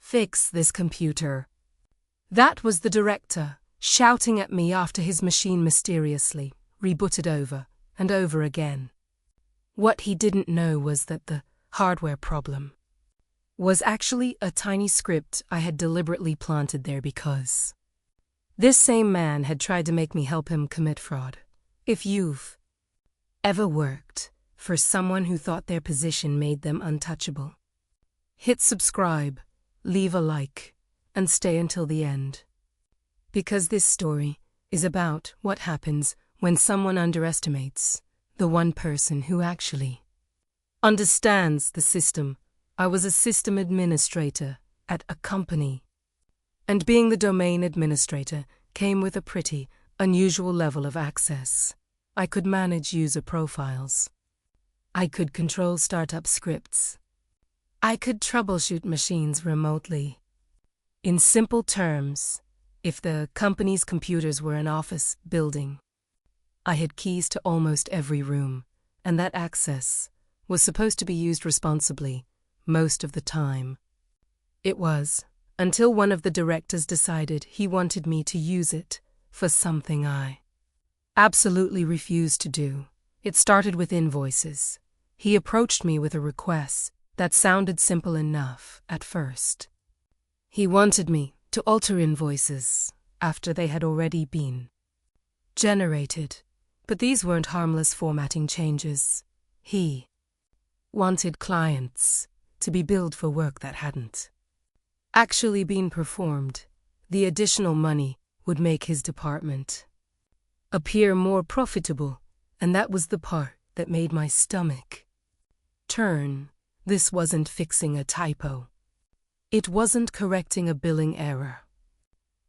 Fix this computer. That was the director, shouting at me after his machine mysteriously rebooted over and over again. What he didn't know was that the hardware problem was actually a tiny script I had deliberately planted there because this same man had tried to make me help him commit fraud. If you've ever worked for someone who thought their position made them untouchable, hit subscribe, leave a like, and stay until the end. Because this story is about what happens when someone underestimates the one person who actually understands the system. I was a system administrator at a company, and being the domain administrator came with a pretty unusual level of access. I could manage user profiles. I could control startup scripts. I could troubleshoot machines remotely. In simple terms, if the company's computers were an office building, I had keys to almost every room, and that access was supposed to be used responsibly most of the time. It was, until one of the directors decided he wanted me to use it for something I absolutely refused to do. It started with Invoices. He approached me with a request that sounded simple enough at first. He wanted me to alter invoices after they had already been generated, but these weren't harmless formatting changes. He wanted clients to be billed for work that hadn't actually been performed. The additional money would make his department appear more profitable, and that was the part that made my stomach turn. This wasn't fixing a typo. It wasn't correcting a billing error.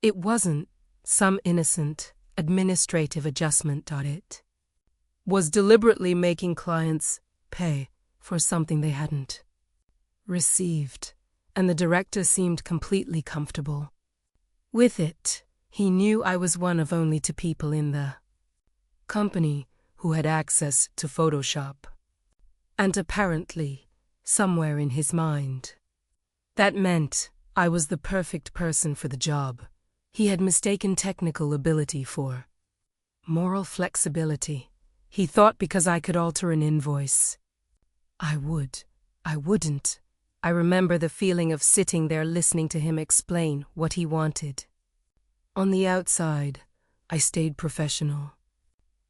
It wasn't some innocent administrative adjustment. It was deliberately making clients pay for something they hadn't received, and the director seemed completely comfortable with it. He knew I was one of only 2 people in the company who had access to Photoshop, and apparently, somewhere in his mind, that meant I was the perfect person for the job. He had mistaken technical ability for moral flexibility. He thought because I could alter an invoice, I wouldn't. I remember the feeling of sitting there listening to him explain what he wanted. On the outside, I stayed professional.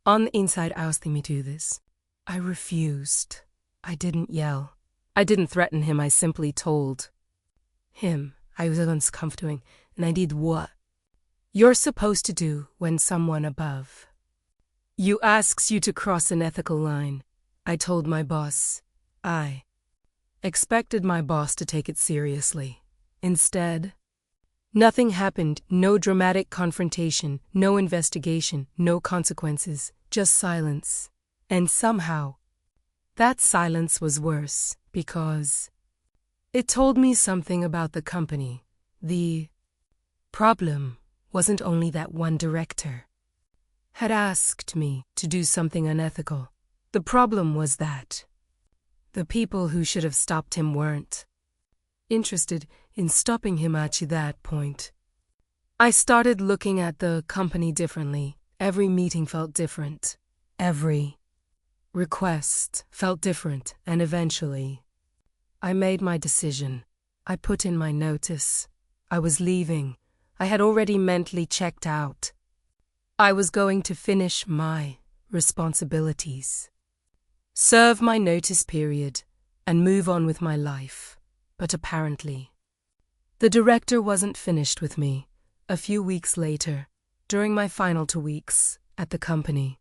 On the inside, I asked him to do this. I refused. I didn't yell. I didn't threaten him. I simply told him I was uncomfortable and I did what you're supposed to do when someone above you asks you to cross an ethical line. I told my boss. I expected my boss to take it seriously. Instead, nothing happened. No dramatic confrontation, no investigation, no consequences, just silence. And somehow, that silence was worse because it told me something about the company. The problem wasn't only that one director had asked me to do something unethical. The problem was that the people who should have stopped him weren't interested in stopping him at that point. I started looking at the company differently. Every meeting felt different. Every request felt different, and eventually, I made my decision. I put in my notice. I was leaving. I had already mentally checked out. I was going to finish my responsibilities, serve my notice period, and move on with my life. But apparently, the director wasn't finished with me. A few weeks later, during my final 2 weeks at the company,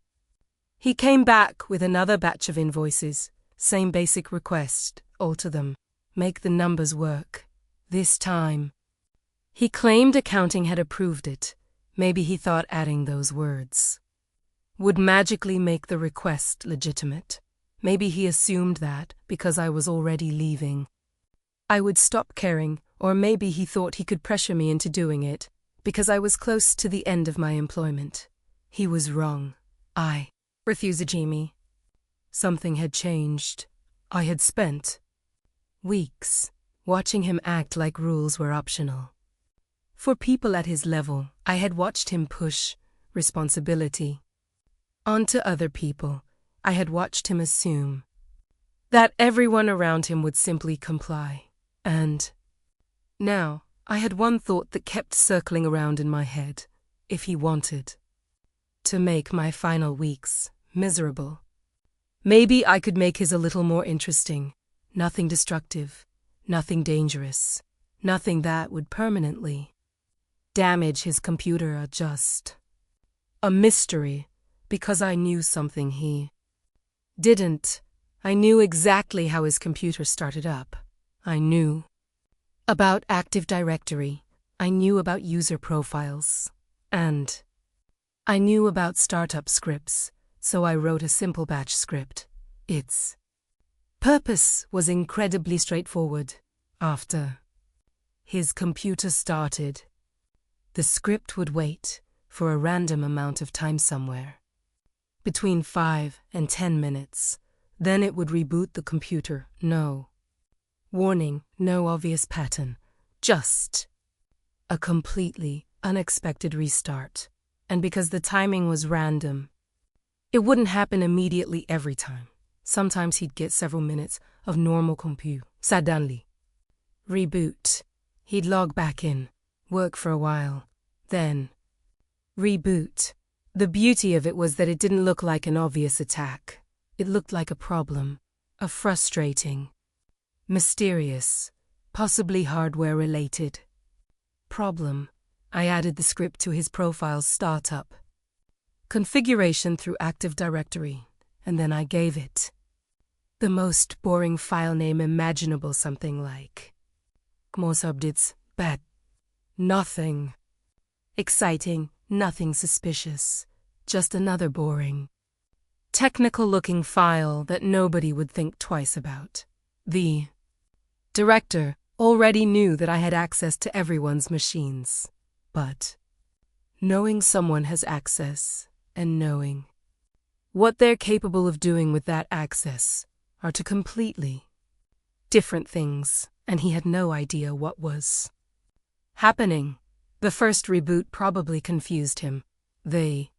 he came back with another batch of invoices. Same basic request, alter them, make the numbers work. This time, he claimed accounting had approved it. Maybe he thought adding those words would magically make the request legitimate. Maybe he assumed that, because I was already leaving, I would stop caring, or maybe he thought he could pressure me into doing it, because I was close to the end of my employment. He was wrong. I refused Jimmy. Something had changed. I had spent weeks watching him act like rules were optional. For people at his level, I had watched him push responsibility onto other people. I had watched him assume that everyone around him would simply comply. And now, I had one thought that kept circling around in my head. If he wanted to make my final weeks miserable, maybe I could make his a little more interesting. Nothing destructive, nothing dangerous, nothing that would permanently damage his computer. Just a mystery, because I knew something he didn't. I knew exactly how his computer started up. I knew about Active Directory. I knew about user profiles. And I knew about startup scripts, so I wrote a simple batch script. Its purpose was incredibly straightforward. After his computer started, the script would wait for a random amount of time somewhere, between 5 and 10 minutes. Then it would reboot the computer. No warning, no obvious pattern, just a completely unexpected restart. And because the timing was random, it wouldn't happen immediately every time. Sometimes he'd get several minutes of normal compute. Suddenly, reboot. He'd log back in, work for a while, then reboot. The beauty of it was that it didn't look like an obvious attack. It looked like a problem, a frustrating, mysterious, possibly hardware-related problem. I added the script to his profile's startup configuration through Active Directory, and then I gave it the most boring file name imaginable, something like most updates, bad, nothing exciting, nothing suspicious, just another boring, technical-looking file that nobody would think twice about. The director already knew that I had access to everyone's machines. But knowing someone has access and knowing what they're capable of doing with that access are two completely different things, and he had no idea what was happening. The first reboot probably confused him. The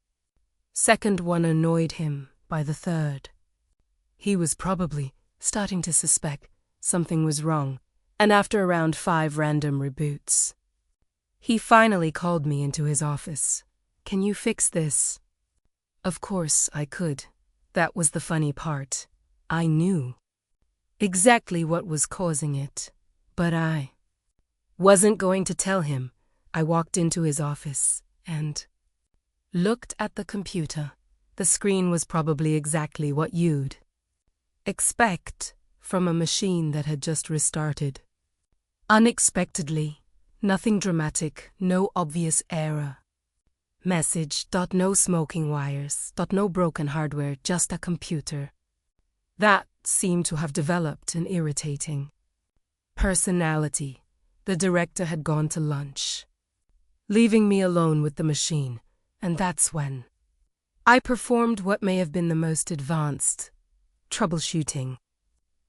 second one annoyed him. By the third, he was probably starting to suspect something was wrong, and after around 5 random reboots, he finally called me into his office. Can you fix this? Of course I could. That was the funny part. I knew exactly what was causing it, but I wasn't going to tell him. I walked into his office and looked at the computer. The screen was probably exactly what you'd expect from a machine that had just restarted. Unexpectedly, nothing dramatic, no obvious error message, no smoking wires, no broken hardware, just a computer that seemed to have developed an irritating personality. The director had gone to lunch, leaving me alone with the machine, and that's when I performed what may have been the most advanced troubleshooting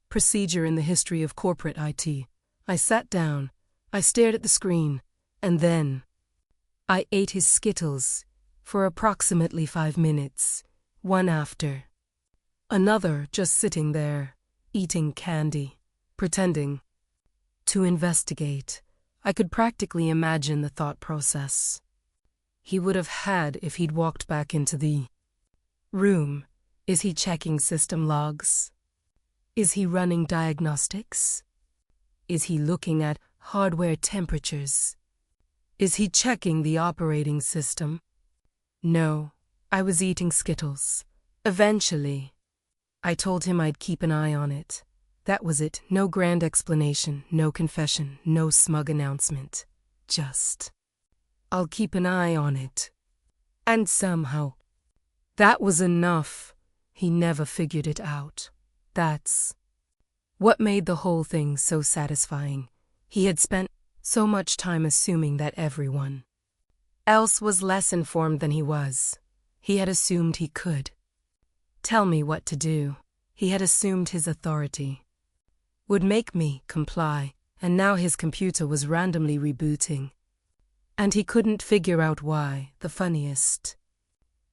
procedure in the history of corporate IT. I sat down, I stared at the screen, and then I ate his Skittles for approximately 5 minutes, one after another, just sitting there, eating candy, pretending to investigate. I could practically imagine the thought process he would have had if he'd walked back into the room. Is he checking system logs? Is he running diagnostics? Is he looking at hardware temperatures? Is he checking the operating system? No, I was eating Skittles. Eventually, I told him I'd keep an eye on it. That was it. No grand explanation, no confession, no smug announcement. Just, I'll keep an eye on it. And somehow, that was enough. He never figured it out. That's what made the whole thing so satisfying. He had spent so much time assuming that everyone else was less informed than he was. He had assumed he could tell me what to do. He had assumed his authority would make me comply, and now his computer was randomly rebooting. And he couldn't figure out why. The funniest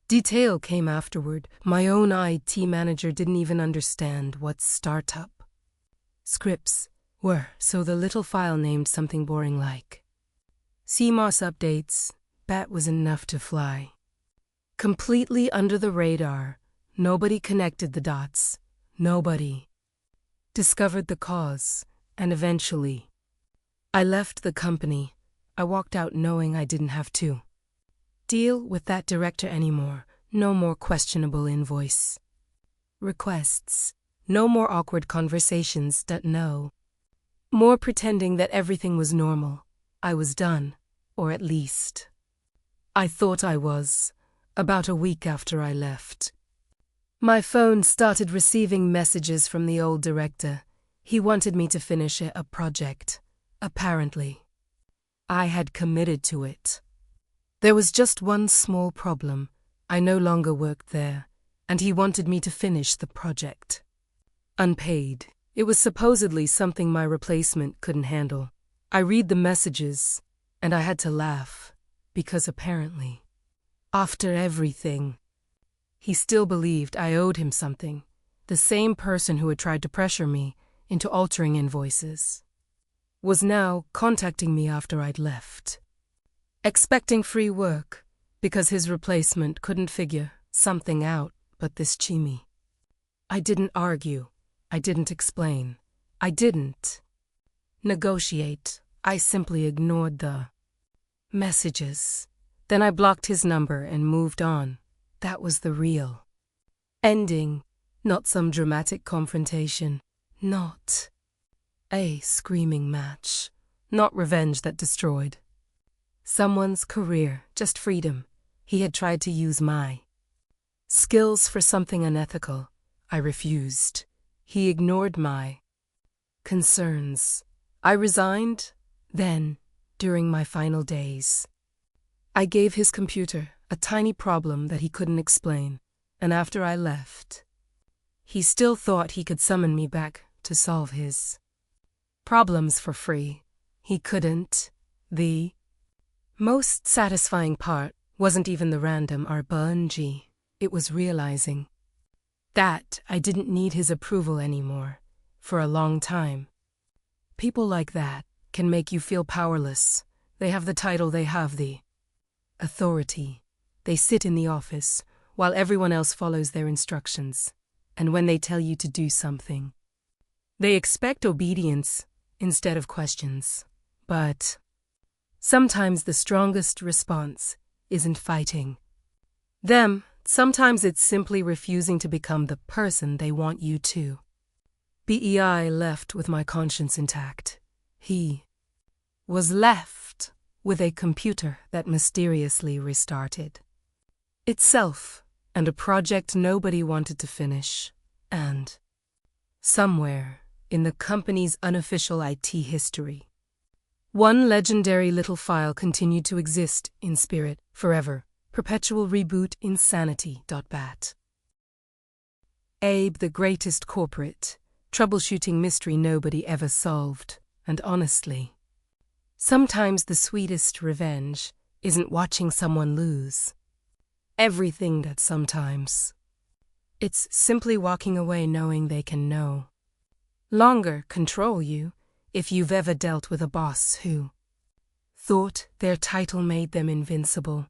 detail came afterward. My own IT manager didn't even understand what startup scripts were, so the little file named something boring like CMOS updates. That was enough to fly completely under the radar. Nobody connected the dots. Nobody discovered the cause. And eventually, I left the company. I walked out knowing I didn't have to deal with that director anymore. No more questionable invoice requests. No more awkward conversations. No more pretending that everything was normal. I was done, or at least I thought I was. About a week after I left, my phone started receiving messages from the old director. He wanted me to finish a project. Apparently, I had committed to it. There was just one small problem. I no longer worked there, and he wanted me to finish the project unpaid. It was supposedly something my replacement couldn't handle. I read the messages, and I had to laugh, because apparently, after everything, he still believed I owed him something. The same person who had tried to pressure me into altering invoices was now contacting me after I'd left, expecting free work because his replacement couldn't figure something out. But this chimney. I didn't argue. I didn't explain. I didn't negotiate. I simply ignored the messages. Then I blocked his number and moved on. That was the real ending, not some dramatic confrontation, not a screaming match, not revenge that destroyed someone's career, just freedom. He had tried to use my skills for something unethical. I refused. He ignored my concerns. I resigned. Then, during my final days, I gave his computer a tiny problem that he couldn't explain, and after I left, he still thought he could summon me back to solve his problems for free. He couldn't. The most satisfying part wasn't even the random RBNG. It was realizing that I didn't need his approval anymore for a long time. People like that can make you feel powerless. They have the title, they have the authority. They sit in the office while everyone else follows their instructions. And when they tell you to do something, they expect obedience instead of questions. But sometimes the strongest response isn't fighting them. Sometimes it's simply refusing to become the person they want you to be. I left with my conscience intact. He was left with a computer that mysteriously restarted itself, and a project nobody wanted to finish, and somewhere in the company's unofficial IT history, one legendary little file continued to exist in spirit forever. Perpetual reboot insanity.bat. Abe, the greatest corporate troubleshooting mystery nobody ever solved. And honestly, sometimes the sweetest revenge isn't watching someone lose everything. That sometimes it's simply walking away knowing they can no longer control you. If you've ever dealt with a boss who thought their title made them invincible,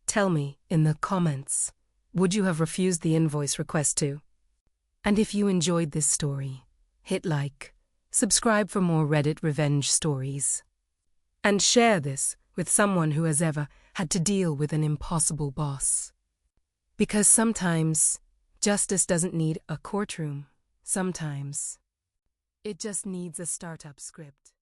tell me in the comments, would you have refused the invoice request too? And if you enjoyed this story, hit like, subscribe for more Reddit revenge stories, and share this with someone who has ever had to deal with an impossible boss. Because sometimes justice doesn't need a courtroom. Sometimes it just needs a startup script.